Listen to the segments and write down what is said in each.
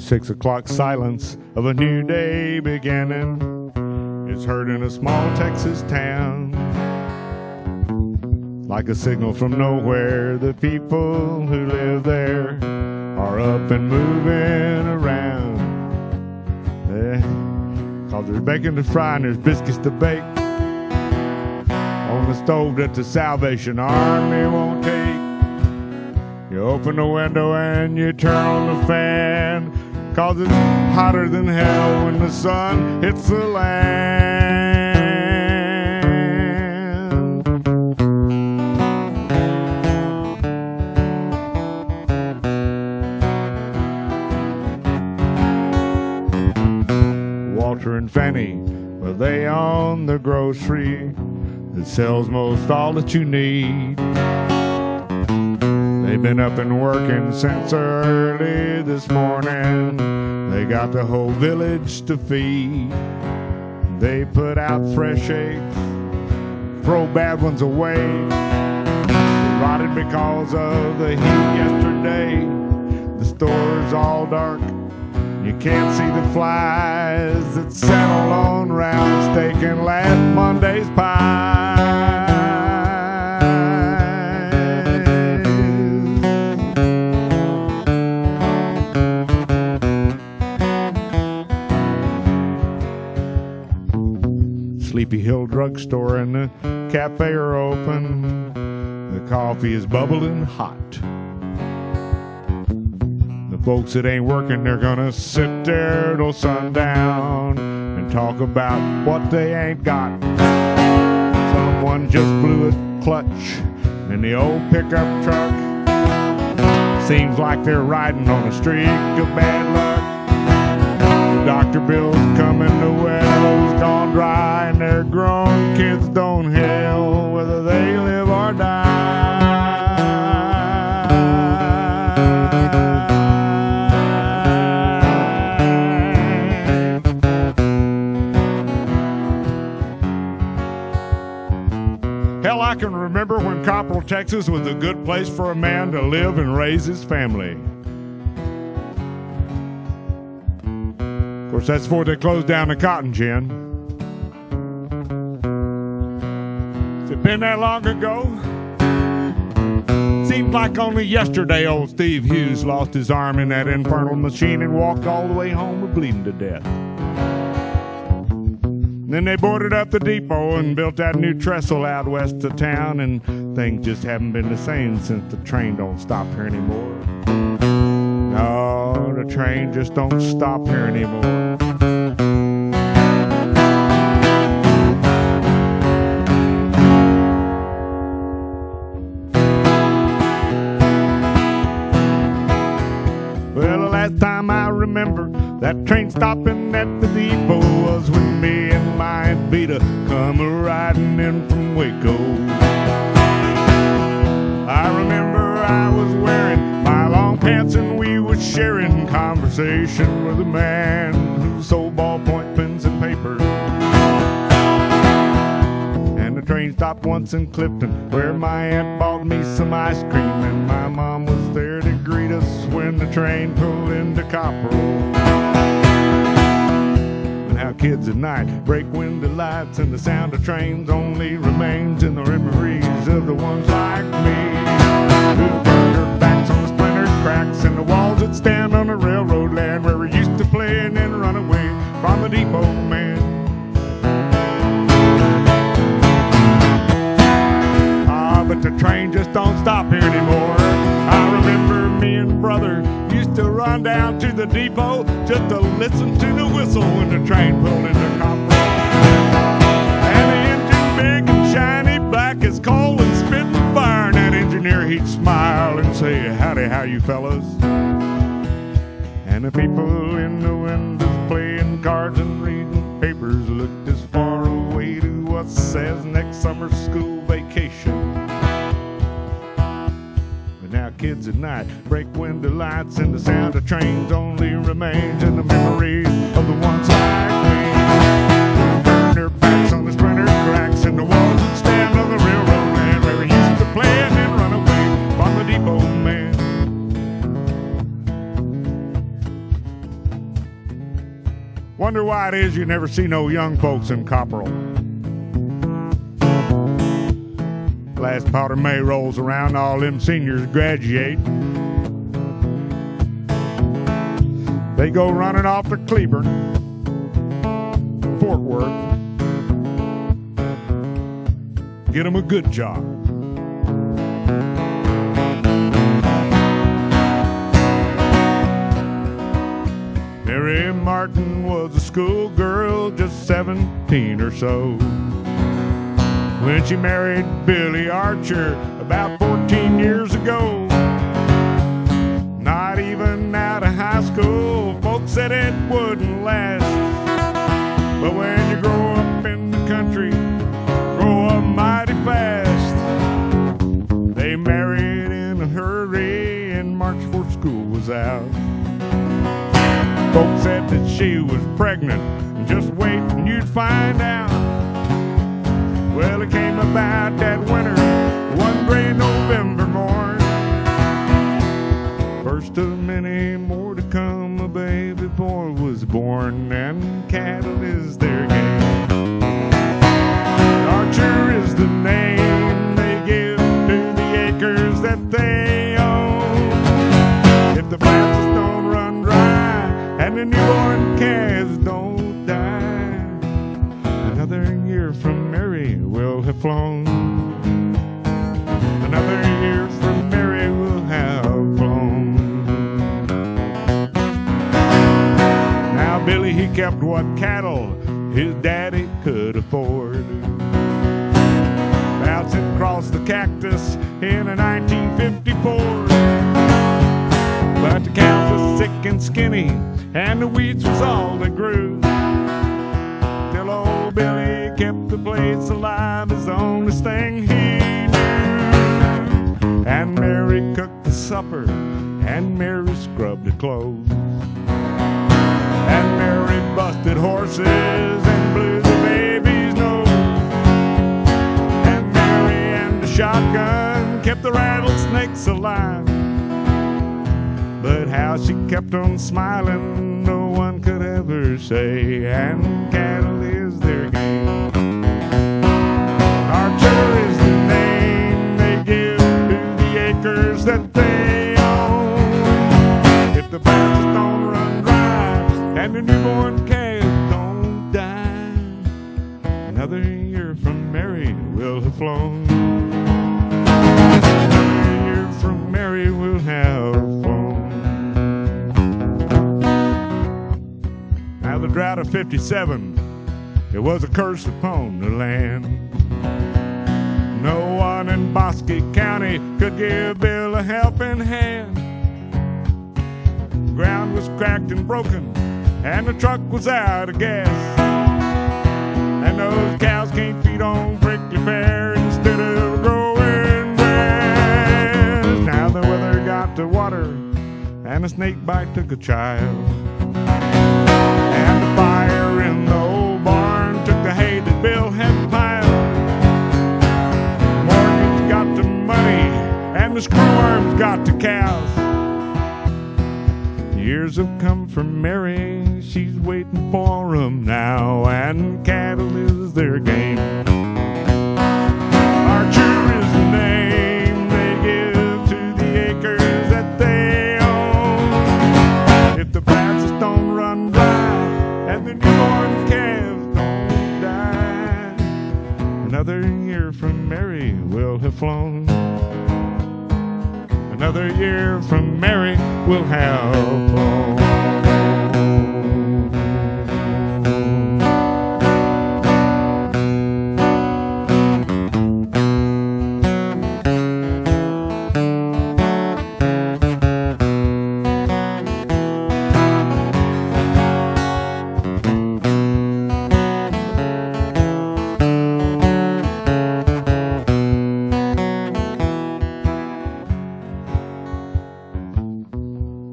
6 o'clock silence of a new day beginning is heard in a small Texas town. Like a signal from nowhere, the people who live there are up and moving around. Cause there's bacon to fry and there's biscuits to bake on the stove that the Salvation Army won't take. You open the window and you turn on the fan, cause it's hotter than hell when the sun hits the land. Walter and Fanny, well, they own the grocery that sells most all that you need. They've been up and working since early this morning. They got the whole village to feed. They put out fresh eggs, throw bad ones away. They rotted because of the heat yesterday. The store's all dark. You can't see the flies that settle on round steak and last Monday's pie. Sleepy Hill drugstore and the cafe are open. The coffee is bubbling hot. The folks that ain't working, they're gonna sit there till sundown and talk about what they ain't got. Someone just blew a clutch in the old pickup truck. Seems like they're riding on a streak of bad luck. The doctor bill's coming, the well's gone dry, and their grown kids don't hell whether they live or die. Hell, I can remember when Copperell, Texas was a good place for a man to live and raise his family. Of course, that's before they closed down the cotton gin. Has it been that long ago? Seemed like only yesterday old Steve Hughes lost his arm in that infernal machine and walked all the way home bleeding to death. Then they boarded up the depot and built that new trestle out west of town, and things just haven't been the same since the train don't stop here anymore. No, the train just don't stop here anymore. Well, the last time I remember that train stopping at the depot was when me and my Aunt Vita come a-riding in from Waco. I remember I was wearing my long pants and we was sharing conversation with a man who sold ballpoint pens and paper. And the train stopped once in Clifton where my aunt bought me some ice cream, and my mom was there to greet us when the train pulled into Copperell. And how kids at night break window lights, and the sound of trains only remains in the memories of the ones like me who turned their backs on the splintered cracks and the walls that stand on the railroad land where we used to play and then run away from the depot man. But the train just don't stop here anymore. I remember me and brother used to run down to the depot just to listen to the whistle when the train pulled into Copperell. And the engine big and shiny, black as coal and spitting fire, and that engineer he'd smile and say, "Howdy, how you fellas?" And the people in the windows playing cards and reading papers looked as far away to what says next summer school vacation. Now kids at night break window lights, and the sound of trains only remains in the memories of the ones like me who turned their backs on the splintered cracks and the walls that stand on the railroad land where we used to play and then run away from the depot man. Wonder why it is you never see no young folks in Copperell. Last powder May rolls around, all them seniors graduate. They go running off to Cleburne, Fort Worth, get them a good job. Mary Martin was a schoolgirl, just 17 or so, when she married Billy Archer about 14 years ago. Not even out of high school, folks said it wouldn't last. But when you grow up in the country, grow up mighty fast. They married in a hurry and marched before school was out. Folks said that she was pregnant, just wait and you'd find out. Well, it came about that winter, one gray November morn. First of many more to come, a baby boy was born, and cattle is their game. Archer is the name they give to the acres that they own. If the plants don't run dry and the newborn calves don't die, another year from Mary will have flown. Another year from Mary will have flown. Now Billy, he kept what cattle his daddy could afford. Bouncing across the cactus in a 1954. But the cows was sick and skinny, and the weeds was all that grew. Till old Billy kept the place alive, is the only thing he knew. And Mary cooked the supper, and Mary scrubbed the clothes. And Mary busted horses and blew the baby's nose. And Mary and the shotgun kept the rattlesnakes alive. But how she kept on smiling, no one could ever say. And cattle is their game. Archer is the name they give to the acres that they own. If the branches don't run dry and the newborn calves don't die, another year from Mary will have flown. Another year from Mary will have flown. Now the drought of 57, it was a curse upon the land. No one in Bosque County could give Bill a helping hand. The ground was cracked and broken, and the truck was out of gas. And those cows can't feed on prickly pear instead of growing grass. Now the weather got to water, and a snake bite took a child. And the fire in the old barn took the hay that Bill had piled. Mortgage got to money, and the screw arms got to cows. Years have come from Mary, she's waiting for 'em now, and cattle is their game. Archer is the name they give to the acres that they own. If the branches don't run dry and the newborn calves don't die, another year from Mary will have flown. Another year from Mary will have flown.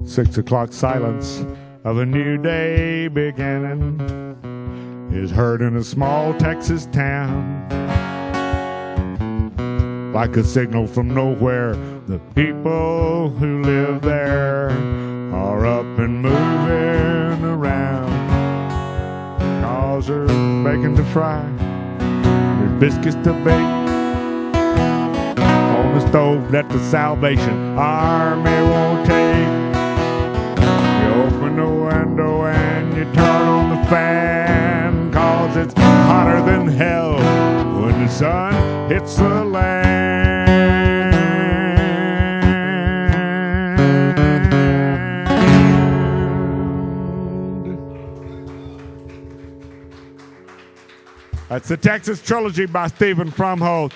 6 o'clock silence of a new day beginning is heard in a small Texas town. Like a signal from nowhere, the people who live there are up and moving around. cows are bacon to fry. There's biscuits to bake on the stove that the Salvation Army won't take. You open the window and you turn on the fan, 'cause it's hotter than hell when the sun hits the land. That's the Texas Trilogy by Stephen Frumholz.